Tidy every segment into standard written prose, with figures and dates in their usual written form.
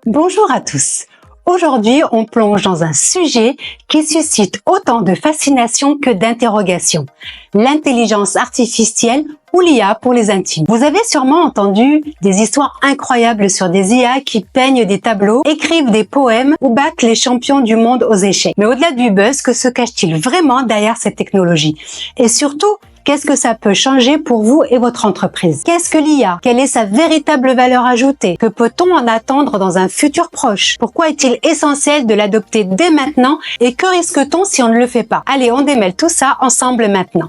Bonjour à tous. Aujourd'hui, on plonge dans un sujet qui suscite autant de fascination que d'interrogation. L'intelligence artificielle ou l'IA pour les intimes. Vous avez sûrement entendu des histoires incroyables sur des IA qui peignent des tableaux, écrivent des poèmes ou battent les champions du monde aux échecs. Mais au-delà du buzz, que se cache-t-il vraiment derrière cette technologie? Et surtout, qu'est-ce que ça peut changer pour vous et votre entreprise? Qu'est-ce que l'IA? Quelle est sa véritable valeur ajoutée? Que peut-on en attendre dans un futur proche? Pourquoi est-il essentiel de l'adopter dès maintenant? Et que risque-t-on si on ne le fait pas? Allez, on démêle tout ça ensemble maintenant.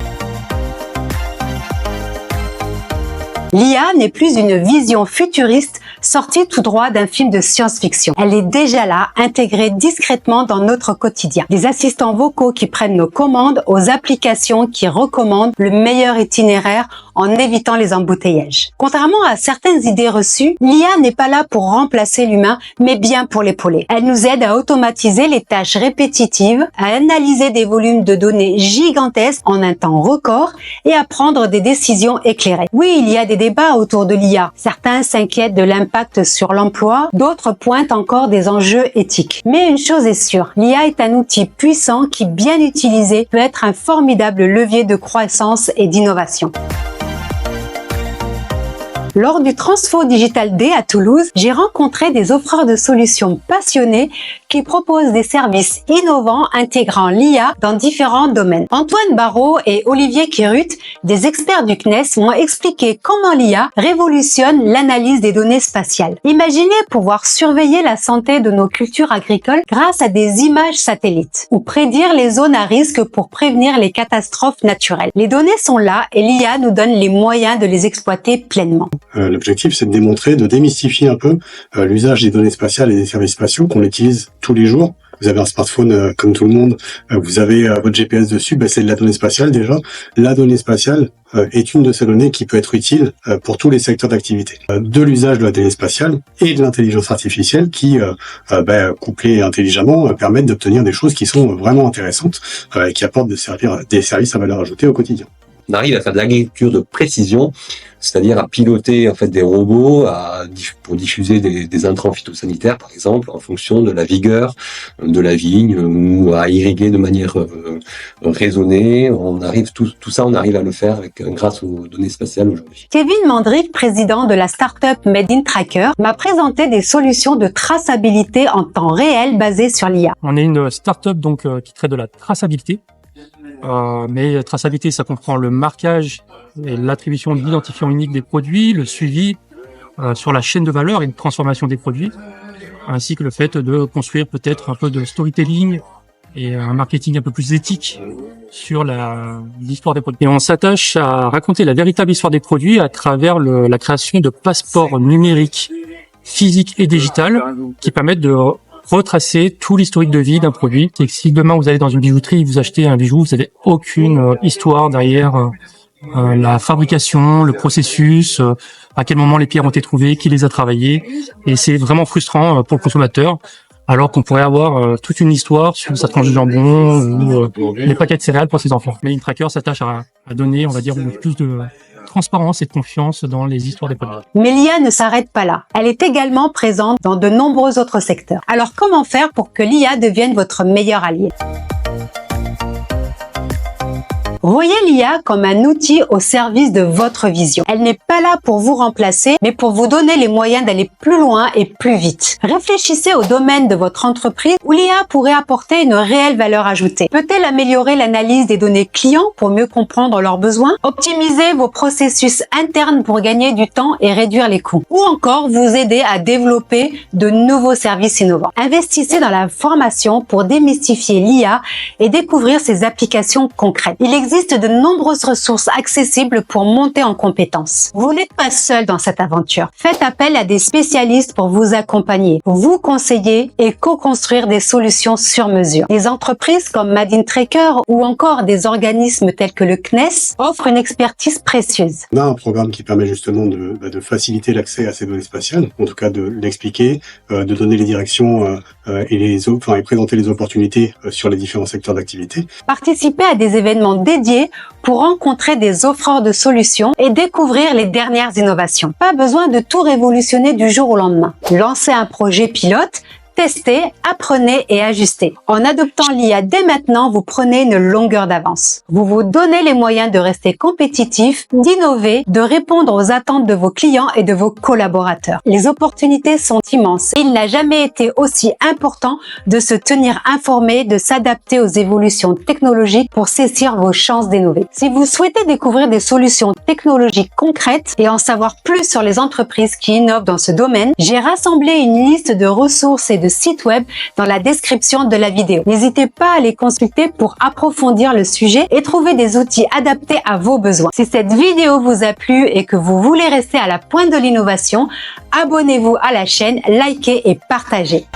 L'IA n'est plus une vision futuriste sortie tout droit d'un film de science-fiction. Elle est déjà là, intégrée discrètement dans notre quotidien. Des assistants vocaux qui prennent nos commandes aux applications qui recommandent le meilleur itinéraire en évitant les embouteillages. Contrairement à certaines idées reçues, l'IA n'est pas là pour remplacer l'humain, mais bien pour l'épauler. Elle nous aide à automatiser les tâches répétitives, à analyser des volumes de données gigantesques en un temps record et à prendre des décisions éclairées. Oui, il y a des débats autour de l'IA. Certains s'inquiètent de l'impact sur l'emploi, d'autres pointent encore des enjeux éthiques. Mais une chose est sûre, l'IA est un outil puissant qui, bien utilisé, peut être un formidable levier de croissance et d'innovation. Lors du Transfo Digital Day à Toulouse, j'ai rencontré des offreurs de solutions passionnés qui proposent des services innovants intégrant l'IA dans différents domaines. Antoine Barraud et Olivier Kirut, des experts du CNES, m'ont expliqué comment l'IA révolutionne l'analyse des données spatiales. Imaginez pouvoir surveiller la santé de nos cultures agricoles grâce à des images satellites ou prédire les zones à risque pour prévenir les catastrophes naturelles. Les données sont là et l'IA nous donne les moyens de les exploiter pleinement. L'objectif, c'est de démontrer, de démystifier un peu l'usage des données spatiales et des services spatiaux qu'on utilise tous les jours. Vous avez un smartphone comme tout le monde, vous avez votre GPS dessus, c'est de la donnée spatiale déjà. La donnée spatiale est une de ces données qui peut être utile pour tous les secteurs d'activité. De l'usage de la donnée spatiale et de l'intelligence artificielle qui, couplées intelligemment, permettent d'obtenir des choses qui sont vraiment intéressantes et qui apportent des services à valeur ajoutée au quotidien. On arrive à faire de l'agriculture de précision, c'est-à-dire à piloter en fait des robots pour diffuser des intrants phytosanitaires, par exemple, en fonction de la vigueur de la vigne, ou à irriguer de manière raisonnée. On arrive on arrive à le faire grâce aux données spatiales aujourd'hui. Kevin Mandrick, président de la start-up Made in Tracker, m'a présenté des solutions de traçabilité en temps réel basées sur l'IA. On est une start-up qui traite de la traçabilité. Mais traçabilité, ça comprend le marquage et l'attribution d'identifiants uniques des produits, le suivi sur la chaîne de valeur et de transformation des produits, ainsi que le fait de construire peut-être un peu de storytelling et un marketing un peu plus éthique sur l'histoire des produits. Et on s'attache à raconter la véritable histoire des produits à travers la création de passeports numériques, physiques et digitales, qui permettent de retracer tout l'historique de vie d'un produit. Et si demain vous allez dans une bijouterie, vous achetez un bijou, vous n'avez aucune histoire derrière la fabrication, le processus, à quel moment les pierres ont été trouvées, qui les a travaillées. Et c'est vraiment frustrant pour le consommateur, alors qu'on pourrait avoir toute une histoire sur sa tranche de jambon ou les paquets de céréales pour ses enfants. Mais Made in Tracker s'attache à donner, on va dire, plus de transparence et de confiance dans les histoires des produits. Mais l'IA ne s'arrête pas là. Elle est également présente dans de nombreux autres secteurs. Alors comment faire pour que l'IA devienne votre meilleur allié ? Voyez l'IA comme un outil au service de votre vision. Elle n'est pas là pour vous remplacer, mais pour vous donner les moyens d'aller plus loin et plus vite. Réfléchissez au domaine de votre entreprise où l'IA pourrait apporter une réelle valeur ajoutée. Peut-elle améliorer l'analyse des données clients pour mieux comprendre leurs besoins? Optimiser vos processus internes pour gagner du temps et réduire les coûts? Ou encore vous aider à développer de nouveaux services innovants? Investissez dans la formation pour démystifier l'IA et découvrir ses applications concrètes. Il existe de nombreuses ressources accessibles pour monter en compétences. Vous n'êtes pas seul dans cette aventure. Faites appel à des spécialistes pour vous accompagner, vous conseiller et co-construire des solutions sur mesure. Des entreprises comme Made in Tracker ou encore des organismes tels que le CNES offrent une expertise précieuse. On a un programme qui permet justement de faciliter l'accès à ces données spatiales, en tout cas de l'expliquer, de donner les directions et présenter les opportunités sur les différents secteurs d'activité. Participez à des événements dédiés dédié pour rencontrer des offreurs de solutions et découvrir les dernières innovations. Pas besoin de tout révolutionner du jour au lendemain. Lancez un projet pilote, testez, apprenez et ajustez. En adoptant l'IA dès maintenant, vous prenez une longueur d'avance. Vous vous donnez les moyens de rester compétitif, d'innover, de répondre aux attentes de vos clients et de vos collaborateurs. Les opportunités sont immenses. Il n'a jamais été aussi important de se tenir informé, de s'adapter aux évolutions technologiques pour saisir vos chances d'innover. Si vous souhaitez découvrir des solutions technologiques concrètes et en savoir plus sur les entreprises qui innovent dans ce domaine, j'ai rassemblé une liste de ressources et de sites web dans la description de la vidéo. N'hésitez pas à les consulter pour approfondir le sujet et trouver des outils adaptés à vos besoins. Si cette vidéo vous a plu et que vous voulez rester à la pointe de l'innovation, abonnez-vous à la chaîne, likez et partagez.